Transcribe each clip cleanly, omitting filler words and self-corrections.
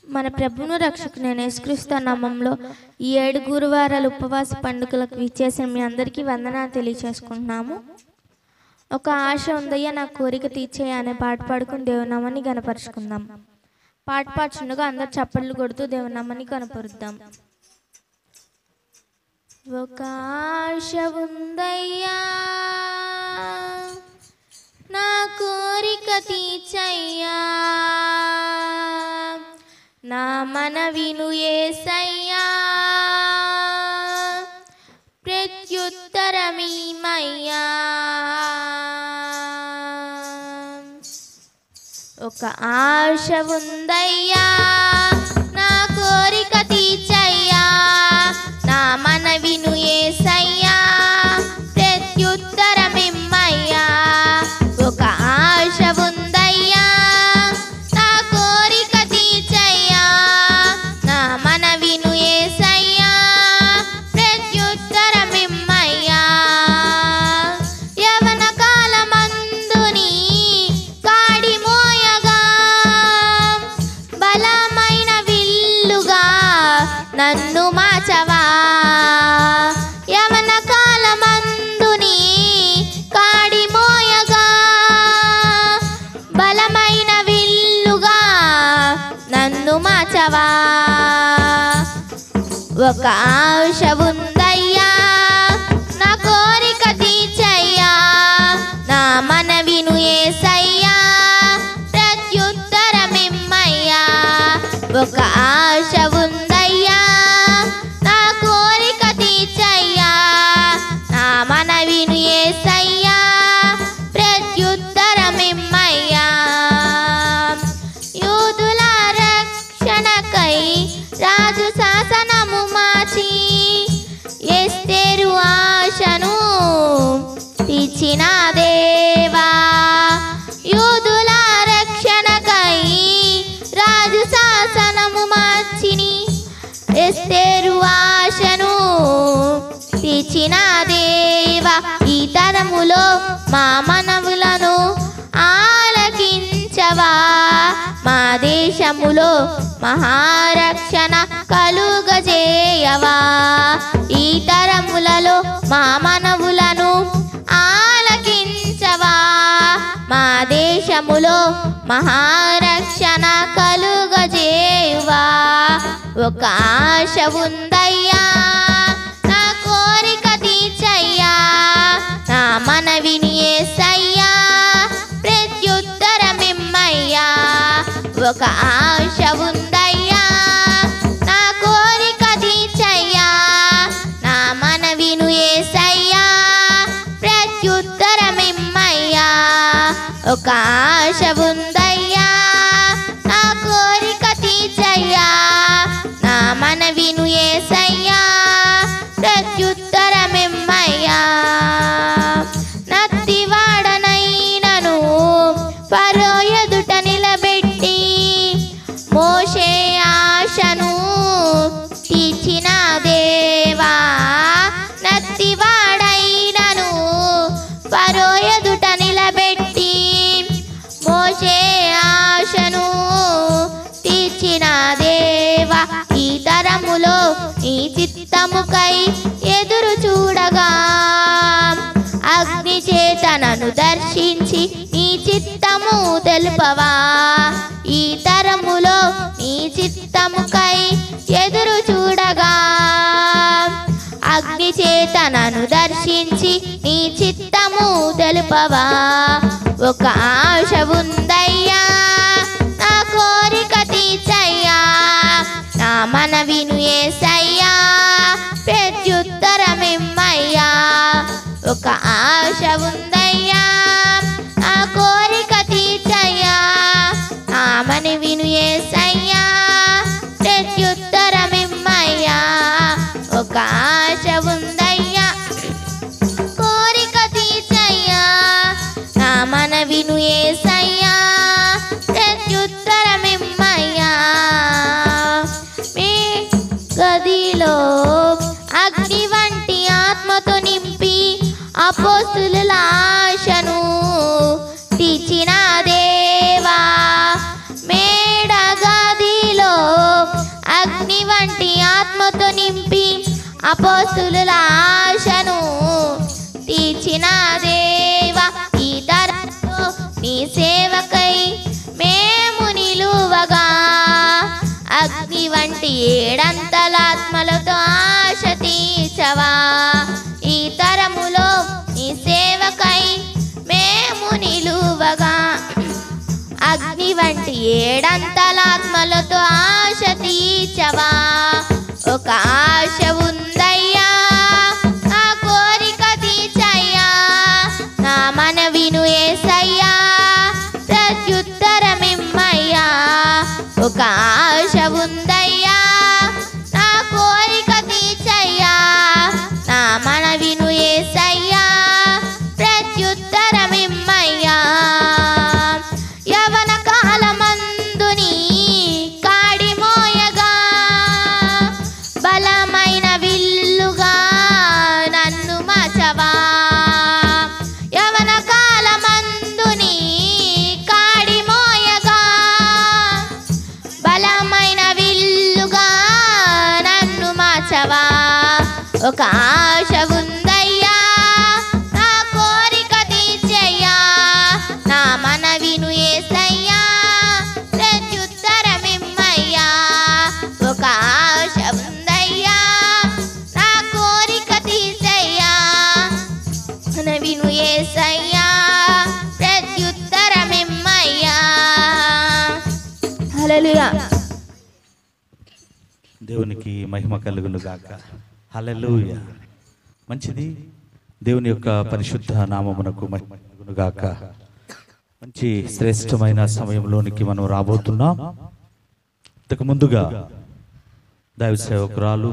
మన ప్రభువును రక్షకుడైన యేసుక్రీస్తు నామములో ఈ 7 గురువారాల ఉపవాస పండుగలకు విచ్చేసిన మీ అందరికీ వందనాలు తెలియజేసుకుంటున్నాము. ఒక ఆశ ఉందయ్యా నా కోరిక తీర్చేయ అనే పాట పాడుకుని దేవుని నామాన్ని గణపరుచుకుందాం. పాట పాడుచుండగా అందరు చప్పట్లు కొడుతూ దేవుని నామాన్ని కనపరుద్దాం. ఒక ఆశ ఉందయ్యా నా కోరిక తీర్చయ్యా, నా మనవిను యేసయ్యా, ప్రత్యుత్తరమీమయ్యా. ఒక ఆశ ఉందయ్యా నా కోరిక తీర్చయ్యా, నా మనవిను యేసయ్యా, ప్రత్యుత్తరమిమ్మయ్యా. ఒక ఆశ ఉందయ్యా నా కోరిక తీర్చయ్యా, నా మనవిను యేసయ్యా, ప్రత్యుత్తరమిమ్మయ్యా. యవన కాలమందుని కాడి మోయగా బలమైన విల్లుగా నన్ను మార్చవా. యవన కాలమందుని కాడి మోయగా బలమైన విల్లుగా నన్ను మార్చవా. ఒక ఆశ ఉందయ్యా నా కోరిక తీర్చయ్యా, నా మనవిను యేసయ్యా, ప్రత్యుత్తరమిమ్మయ్యా. ఒక ఆశ ఉందయ్యా నా కోరిక తీర్చయ్యా, నా మనవిను యేసయ్యా, ప్రత్యుత్తరమిమ్మయ్యా. యూదుల రక్షణకై రాజు శాసనము మార్చి ఎస్తేరు ఆశను తీర్చిన దేవా. యూదుల రక్షణకై రాజు శాసనము మార్చిని ఎస్తేరు ఆశను తీర్చిన దేవా. ఈ తరములో మా మనవులను ఆలకించవా, మా దేశములో మహారక్షణ కలుగజేయవా. ఈ తరములలో మా మనవులను ఆలకించవా, మా దేశములో మహారక్షణ కలుగజేయువా. ఒక ఆశ ఉందయ్యా నా కోరిక తీర్చయ్యా, నా మనవిని యేసయ్యా, ప్రత్యుత్తరమిమ్మయ్యా. ఒక ఆశ ఉందయ్యా నా కోరిక తీర్చయ్యా, నా మనవిను యేసయ్యా, ప్రత్యుత్తరమిమ్మయ్యా. ఒక ఆశ ఉందయ్యా నా కోరిక తీర్చయ్యా, నా మనవిను యేసయ్యా, ప్రత్యుత్తరమిమ్మయ్యా. నత్తివాడనైనను ఫరో ఎదుట నిలబెట్టి మోషే ఆశను తీర్చిన దేవా. నత్తివాడైనను ఫరో ఎదుట నిలబెట్టి మోషే ఆశను తీర్చిన దేవా. ఈ తరములో ఈ చిత్తముకై ఎదురు చూడగా అగ్ని చేత నన్ను దర్శించి నీ చిత్తము తెలుపవా. ఈ తరములో నీ చిత్తముకై ఎదురు చూడగా అగ్ని చేత నన్ను దర్శించి నీ చిత్తము తెలుపవా. ఒక ఆశ ఉందయ్యా నా కోరిక తీర్చయ్యా, నా మనవిను యేసయ్యా, ప్రత్యుత్తరమిమ్మయ్యా. ఒక ఆశ ఉందయ్యా నా కోరిక తీర్చయ్యా, నా మనవిను యేసయ్యా, ప్రత్యుత్తరమిమ్మయ్యా. ఒక ఆశ ఉందయ్యా కోరిక తీర్చయ్యా, నా మనవిను యేసయ్యా, అపోస్తులుల ఆశను తీర్చిన దేవా, ఈ తరంలో నీ సేవకై మేము నిలువగా అగ్ని వంటి ఏడంతలాత్మలతో ఆశ తీర్చవా. ఈ తరములో నీ సేవకై మేము నిలువగా అగ్ని వంటి ఏడంతలాత్మలతో ఆశ తీర్చవా. ఒక ఆశ ఉందయ్యా, నా కోరిక తీర్చయ్యా, నా మనవిను యేసయ్యా, ప్రత్యుత్తరమిమ్మయ్యా. ఒక ఆశ ఉందయ్యా, నా కోరిక తీర్చయ్యా, నా మనవిను యేసయ్యా, ప్రత్యుత్తరమిమ్మయ్యా. యవన కాలమందుని కాడి మోయగా బలమైన విల్లుగా నన్ను మార్చవా. యవన కాలమందుని కాడి మోయగా బలమైన విల్లుగా నన్ను మార్చవా. ఒక ఆశ ఉందయ్యా, నా కోరిక తీర్చయ్యా, నా మనవిను యేసయ్యా, ప్రత్యుత్తరమిమ్మయ్యా. ఒక ఆశ ఉందయ్యా, నా కోరిక తీర్చయ్యా, మనవిను యేసయ్యా, ప్రత్యుత్తరమిమ్మయ్యా. హల్లెలూయా. దేవునికి మహిమ కలుగును గాక. హల్లెలూయా. మంచిది. దేవుని యొక్క పరిశుద్ధ నామమునకు మహిమ కలుగును గాక. మంచి శ్రేష్టమైన సమయంలోనికి మనం రాబోతున్నాం. ఇంతకు ముందుగా దైవ సేవకురాలు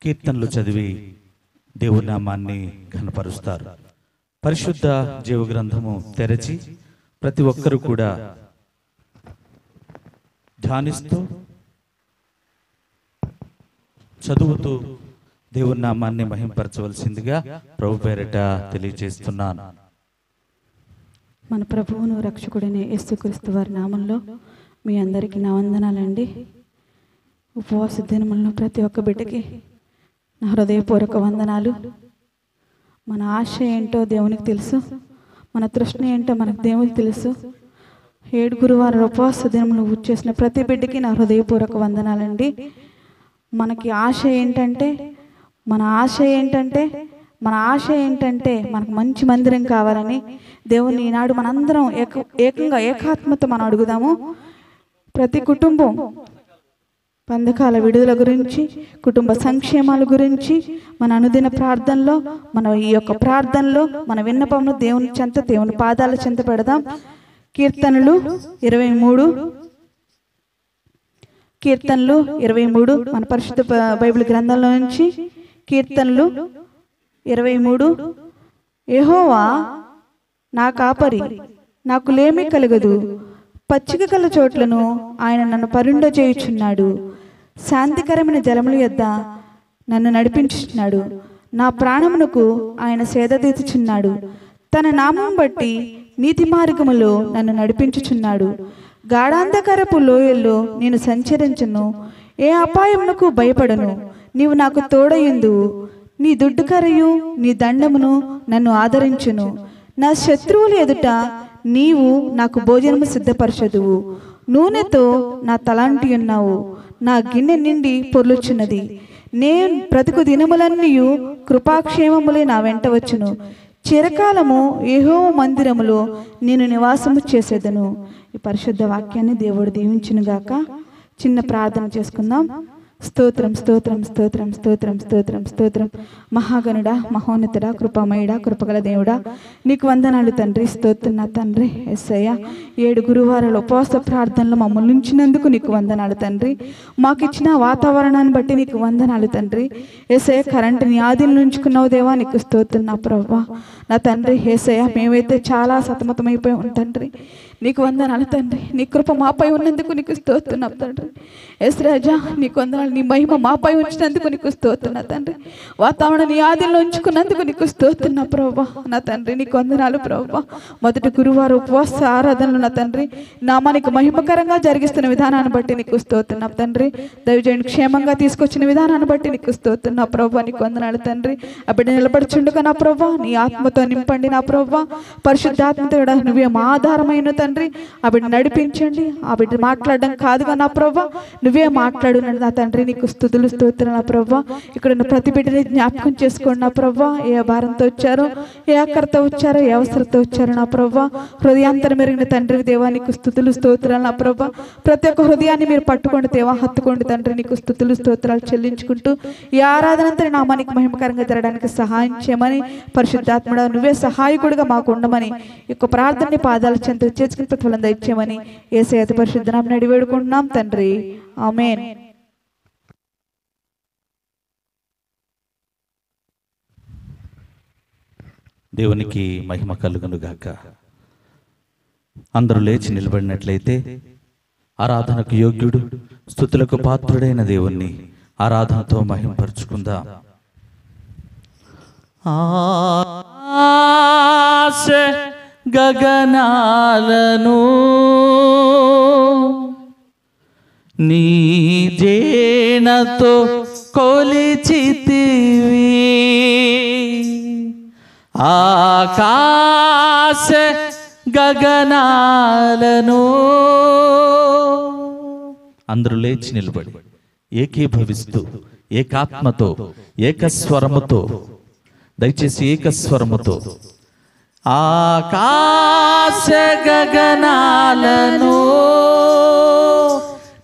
కీర్తనలు చదివి దేవుని నామాన్ని ఘనపరుస్తారు. పరిశుద్ధ జీవ గ్రంథము తెరచి ప్రతి ఒక్కరూ కూడా ధ్యానిస్తూ చదువుతూ దేవుని నామాన్ని మహింపరచవలసిందిగా ప్రభు పేరిట తెలియజేస్తున్నాను. మన ప్రభువును రక్షకుడైన యేసుక్రీస్తు వారి నామంలో మీ అందరికీ నా వందనాలండి. ఉపవాస దినములను ప్రతి ఒక్క బిడ్డకి నా హృదయపూర్వక వందనాలు. మన ఆశ ఏంటో దేవునికి తెలుసు, మన తృష్ణ ఏంటో మనకు దేవునికి తెలుసు. 7 గురువారం ఉపవాస దినములు చేసిన ప్రతి బిడ్డకి నా హృదయపూర్వక వందనాలండి. మనకి ఆశ ఏంటంటే మన ఆశ ఏంటంటే మనకు మంచి మందిరం కావాలని దేవుని ఈనాడు మనందరం ఏకాత్మత మనం అడుగుదాము. ప్రతి కుటుంబం బంధకాల విడుదల గురించి, కుటుంబ సంక్షేమాల గురించి మన అనుదిన ప్రార్థనలో, మన ఈ యొక్క ప్రార్థనలో మన విన్నపమును దేవుని చెంత, దేవుని పాదాల చెంత పెడదాం. కీర్తనలు 23 మన పరిశుద్ధ బైబిల్ గ్రంథంలో నుంచి కీర్తనలు 23. యెహోవా నా కాపరి, నాకు లేమి కలగదు. పచ్చిక కల చోట్లను ఆయన నన్ను పరుండజేయుచున్నాడు. శాంతికరమైన జలముల యొద్ద నన్ను నడిపించుచున్నాడు. నా ప్రాణమునకు ఆయన సేద తీర్చుచున్నాడు. తన నామం బట్టి నీతి మార్గములో నన్ను నడిపించుచున్నాడు. గాఢాంధకారపు లోయల్లో నేను సంచరించును, ఏ అపాయమునకు భయపడను. నీవు నాకు తోడయుందువు, నీ దుడ్డుకరయు నీ దండమును నన్ను ఆదరించును. నా శత్రువుల ఎదుట నీవు నాకు భోజనము సిద్ధపరచదువు. నూనెతో నా తలాంటి ఉన్నావు, నా గిన్నె నిండి పొర్లుచున్నది. నేను బ్రతుకు దినములన్నీ కృపాక్షేమములే నా వెంట వచ్చును. చిరకాలము యెహోవా మందిరములో నేను నివాసము చేసేదను. ఈ పరిశుద్ధ వాక్యాన్ని దేవుడు దీవించునుగాక. చిన్న ప్రార్థన చేసుకుందాం. స్తోత్రం స్తోత్రం స్తోత్రం స్తోత్రం స్తోత్రం స్తోత్రం. మహాగణుడా, మహోన్నతుడా, కృపామయుడా, కృపగల దేవుడా, నీకు వందనాలు తండ్రి. స్తోత్రం నా తండ్రి. యేసయ్య 7 గురువారాల ఉపవాస ప్రార్థనలు మమ్మల్ని ఉంచినందుకు నీకు వందనాలు తండ్రి. మాకు ఇచ్చిన వాతావరణాన్ని బట్టి నీకు వందనాలు తండ్రి. యేసయ్య కరెంటుని ఆదిని ఉంచుకున్నావు దేవా, నీకు స్తోత్రం నా ప్రభువా. నా తండ్రి యేసయ్య మేమైతే చాలా సతమతమైపోయాం తండ్రి. నీకు వందనాలు తండ్రి. నీ కృప మాపై ఉన్నందుకు నీకు స్తోత్రం తండ్రి. యేసు రాజా నీకు వందనాలు. నీ మహిమ మాపై ఉంచినందుకు నీకు స్తోత్రం తండ్రి. వాతావరణం నీ ఆదిలో ఉంచుకున్నందుకు నీకు స్తోత్రం ప్రభువా. నా తండ్రి నీకు వందనాలు ప్రభువా. మొదటి గురువారం ఉపవాస ఆరాధనలు నా తండ్రి నామానికి మహిమకరంగా జరిగిస్తున్న విధానాన్ని బట్టి నీకు స్తోత్రం తండ్రి. దైవజనుని క్షేమంగా తీసుకొచ్చిన విధానాన్ని బట్టి నీకు స్తోత్రం నా ప్రభువా. నీకు వందనాలు తండ్రి. ఆ బిడ్డ నిలబడుచుండగా నా ప్రభువా నీ ఆత్మతో నింపండి నా ప్రభువా. పరిశుద్ధాత్మతో నువ్వే మా ఆధారమైన తండ్రి. ఆ బిడ్డ నడిపించండి. ఆ బిడ్డ మాట్లాడడం కాదుగా నా ప్రభువా నువ్వే మాట్లాడు నా తండ్రి. నీకు స్తుతులు స్తోత్రం నా ప్రభువా. ఇక్కడ ఉన్న ప్రతి బిడ్డని జ్ఞాపకం చేసుకోండి నా ప్రభువా. ఏ భారంతో వచ్చారో, ఏ ఆకర్తో వచ్చారో, ఏ అవసరంతో వచ్చారో నా ప్రభువా. హృదయాంతరం మెరిగిన తండ్రి దేవా నీకు స్తుతులు స్తోత్రాలు నా ప్రభువా. ప్రతి ఒక్క హృదయాన్ని మీరు పట్టుకోండి దేవా, హత్తుకోండి తండ్రి. నీకు స్తుతులు స్తోత్రాలు చెల్లించుకుంటూ ఈ ఆరాధనంతా నామానికి మహిమకరంగా జరగడానికి సహాయం చేయమని, పరిశుద్ధాత్ముడా నువ్వే సహాయకుడిగా మాకు ఉండమని, ఈ యొక్క ప్రార్థనని పాదాల చెంత చేసుకుని ప్రతిఫలం దయచేయమని యేసయ్య అతి పరిశుద్ధ నామమున అడిగి వేడుకుంటున్నాం తండ్రి. ఆమేన్. దేవునికి మహిమ కలుగును గాక. అందరూ లేచి నిలబడినట్లయితే ఆరాధనకు యోగ్యుడు, స్తుతులకు పాత్రుడైన దేవుణ్ణి ఆరాధనతో మహిమపరుచుకుందాం. ఆశ గగనాలను నీ జేనతో కొలిచితివి, ఆకాశ గగనాలను. అందరూ లేచి నిలబడి ఏకీభవిస్తూ ఏకాత్మతో ఏకస్వరముతో, దయచేసి ఏకస్వరముతో ఆకాశ గగనాలను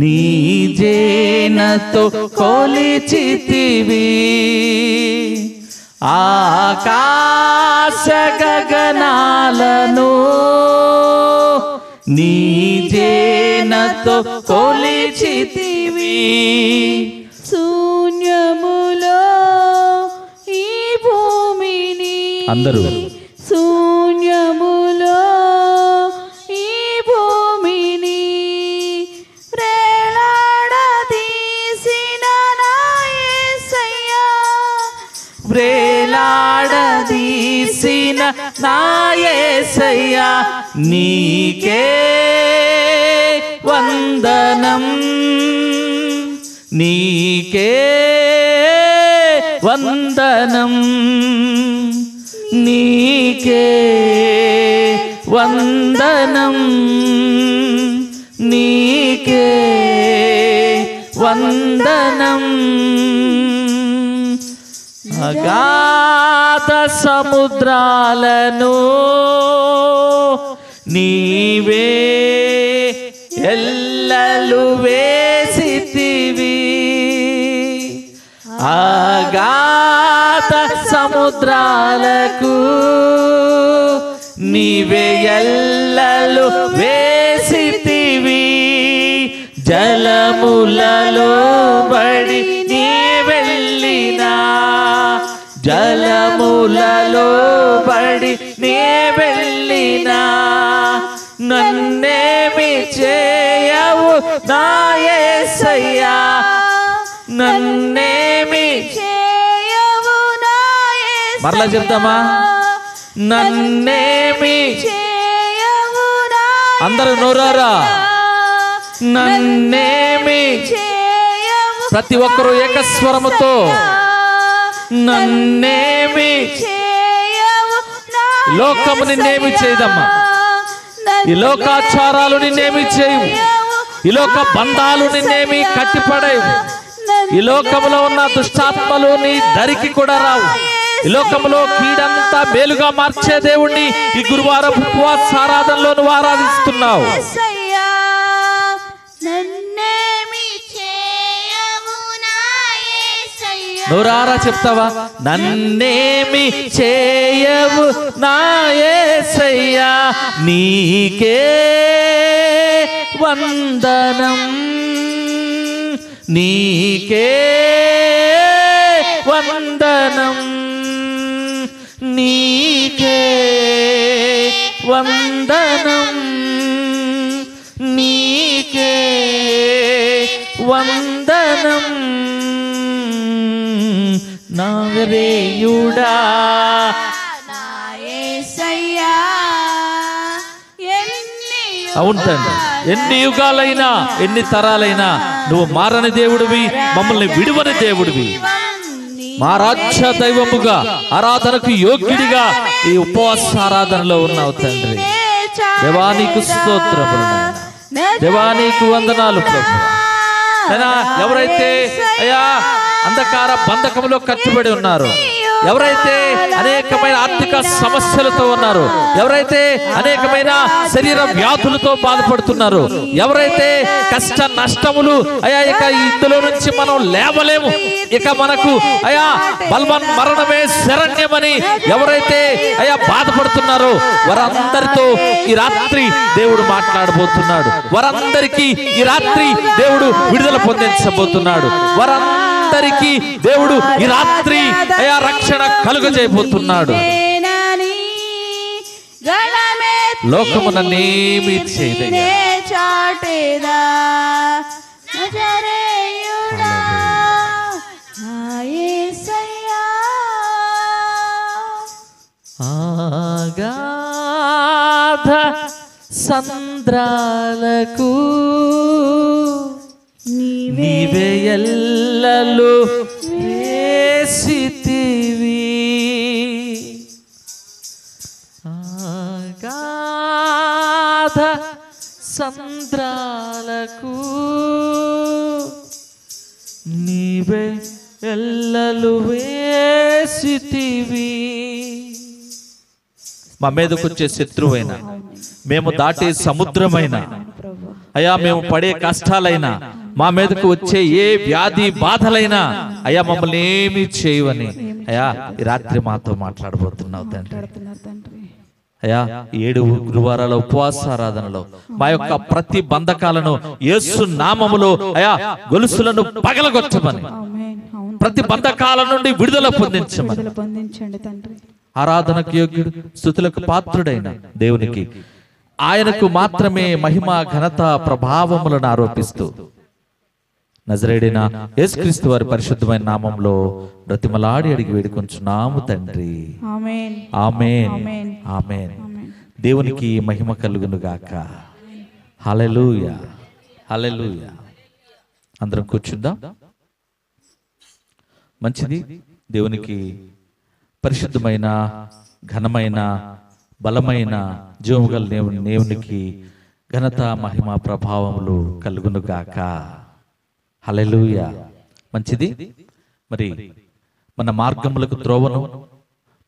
నీ జేనతో కొలిచితివి, ఆకాశ గగనాలను నీ జేనతో కొలిచితివి. శూన్యములో ఈ భూమిని, అందరూ శూన్యములో ఈ భూమిని వేలాడదీసిన నా యేసయ్యా, వేలాడదీసిన నా యేసయ్యా నీకే వందనం, నీకే వందనం, నీకే వందనం, నీకే వందనం. అగాధ సముద్రాలను నీవే ఎల్లలు వేసితివి, అగాధ సముద్రాలకు నీవే ఎల్లలు వేసితివి, జలములలో బడి నీ వెళ్ళినా, జలములలో బడి నీ వెళ్ళినా నన్నేమి చేయవు నా యేసయ్యా, నన్నేమి చేయవు నా యేసయ్యా. మరలా చెప్తామా? నన్నేమి చేయవు నా అందరూ నోరారా, నన్నేమి చేయవు. ప్రతి ఒక్కరూ ఏకస్వరముతో నన్నేమి చేయవు నా లోకము నిన్నేమి చేయదమ్మా, ఈ లోకాచారాలు నిన్నేమి చేయవు, ఈ లోక బంధాలు నిన్నేమి కట్టిపడేవు, ఈ లోకములో ఉన్న దుష్టాత్మలు నీ దరికి కూడా రావు. ఈ లోకములో కీడంతా మేలుగా మార్చే దేవుణ్ణి ఈ గురువారం ఉపవాస ఆరాధనలో నువ్వు ఆరాధిస్తున్నావు. నోరారా చెప్తావా? నన్నేమి చేయవు నా యేసయ్యా నీకే వందనం, నీకే వందనం, నీకే వందనం, వందనం నాగరేయుడా. అవును తండ్రి, ఎన్ని యుగాలైనా ఎన్ని తరాలైనా నువ్వు మారని దేవుడివి, మమ్మల్ని విడువని దేవుడివి. మా రాజ్య దైవముగా ఆరాధనకు యోగ్యుడిగా ఈ ఉపవాస ఆరాధనలో ఉన్నావు తండ్రి. దేవానికి స్తోత్రములు, దేవానికి వందనాలు ప్రభు. ఎవరైతే అయ్యా అంధకార బంధకంలో కట్టుబడి ఉన్నారు, ఎవరైతే అనేకమైన ఆర్థిక సమస్యలతో ఉన్నారు, ఎవరైతే అనేకమైన శరీర వ్యాధులతో బాధపడుతున్నారు, ఎవరైతే కష్ట నష్టములు అయా ఇక ఇందులో నుంచి మనం లేవలేము, ఇక మనకు అయా బల్వన్ మరణమే శరణ్యమని ఎవరైతే అయా బాధపడుతున్నారో వారందరితో ఈ రాత్రి దేవుడు మాట్లాడబోతున్నాడు. వారందరికీ ఈ రాత్రి దేవుడు విడుదల పొందించబోతున్నాడు. వారందరికీ దేవుడు ఈ రాత్రి అయా రక్షణ కలుగజేయబోతున్నాడు. లోకముననేమి చేయదయ్యా. ఆగాధ సంద్రాలకు నీవే ఎల్లలు వేసితివి. ఆగాధ సంద్రాలకు నీవే ఎల్లలు వేసితివి. మా మీదకు వచ్చే శత్రువైనా, మేము దాటే సముద్రమైనా, అయ్యా మేము పడే కష్టాలైనా, మా మీదకు వచ్చే ఏ వ్యాధి బాధలైనా అయ్యా మమ్మల్ని ఏమి చేయవని అయ్యా ఈ రాత్రి మాతో మాట్లాడబోతున్నావు తండ్రి. అయ్యా 7 గురువారాల ఉపవాసారాధనలో మా యొక్క ప్రతి బంధకాలను యేసు నామములో అయ్యా గొలుసులను పగలగొట్టమని, ప్రతి బంధకాల నుండి విడుదల పొందించమని, ఆరాధనకు యోగ్యుడు స్తుతులకు పాత్రుడైన దేవునికి ఆయనకు మాత్రమే మహిమ ఘనత ప్రభావములను ఆరోపిస్తూ నజరేయుడైన యేసుక్రీస్తు వారి పరిశుద్ధమైన నామంలో బ్రతిమలాడి అడిగి వేడుకొంచున్నాము తండ్రి. ఆమేన్, ఆమేన్, ఆమేన్. దేవునికి మహిమ కలుగును గాక. హల్లెలూయా, హల్లెలూయా. అందరం కూర్చుందాం. మంచిది. దేవునికి పరిశుద్ధమైన ఘనమైన బలమైన జీవముగల దేవునికి ఘనత మహిమ ప్రభావములు కలుగును గాక. హల్లెలూయా. మంచిది. మరి మన మార్గములకు త్రోవను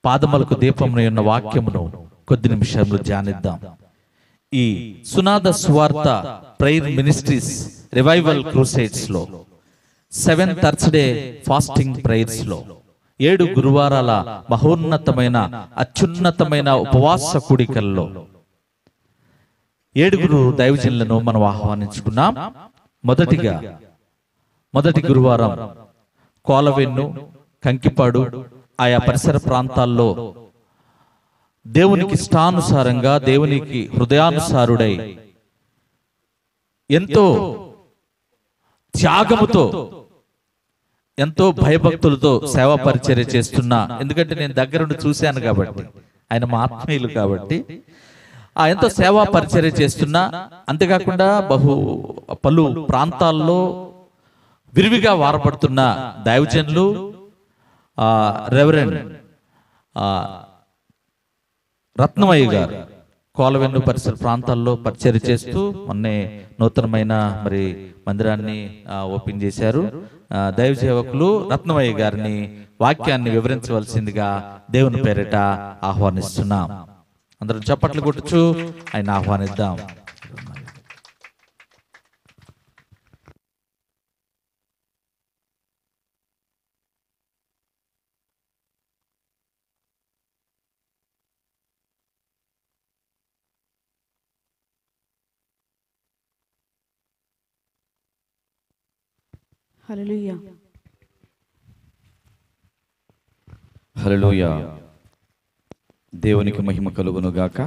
పాదములకు దీపమునై ఉన్న వాక్యమును కొద్ది నిమిషాలు ధ్యానిద్దాం. ఈ సునాద సువార్త ప్రేయర్ మినిస్ట్రీస్ రివైవల్ క్రూసేడ్స్ లో 7 థర్స్డే ఫాస్టింగ్ ప్రేయర్స్ లో 7 గురువారాల మహోన్నతమైన అత్యున్నతమైన ఉపవాస కూడికల్లో 7 దైవజనులను మనం ఆహ్వానించుకున్నాం. మొదటి గురువారం కోలవెన్ను, కంకిపాడు ఆయా పరిసర ప్రాంతాల్లో దేవునికి ఇష్టానుసారంగా, దేవునికి హృదయానుసారుడై ఎంతో త్యాగముతో, ఎంతో భయభక్తులతో సేవా పరిచర్య చేస్తున్నా. ఎందుకంటే నేను దగ్గరుండి చూశాను కాబట్టి, ఆయన మా ఆత్మీయులు కాబట్టి ఎంతో సేవా పరిచర్య చేస్తున్నా. అంతేకాకుండా పలు ప్రాంతాల్లో విరివిగా వారపడుతున్న దైవజనులు రెవరెండ్ రత్నమయ్య గారు కోలవెన్ను పరిసర ప్రాంతాల్లో పరిచర్య చేస్తూ మొన్నే నూతనమైన మరి మందిరాన్ని ఓపెన్ చేశారు. దైవ సేవకులు రత్నమయ్య గారిని వాక్యాన్ని వివరించవలసిందిగా దేవుని పేరిట ఆహ్వానిస్తున్నాం. అందరం చప్పట్లు కొట్టుచు ఆయన ఆహ్వానిద్దాం. హల్లెలూయా, హల్లెలూయా. దేవునికి మహిమ కలుగును గాక.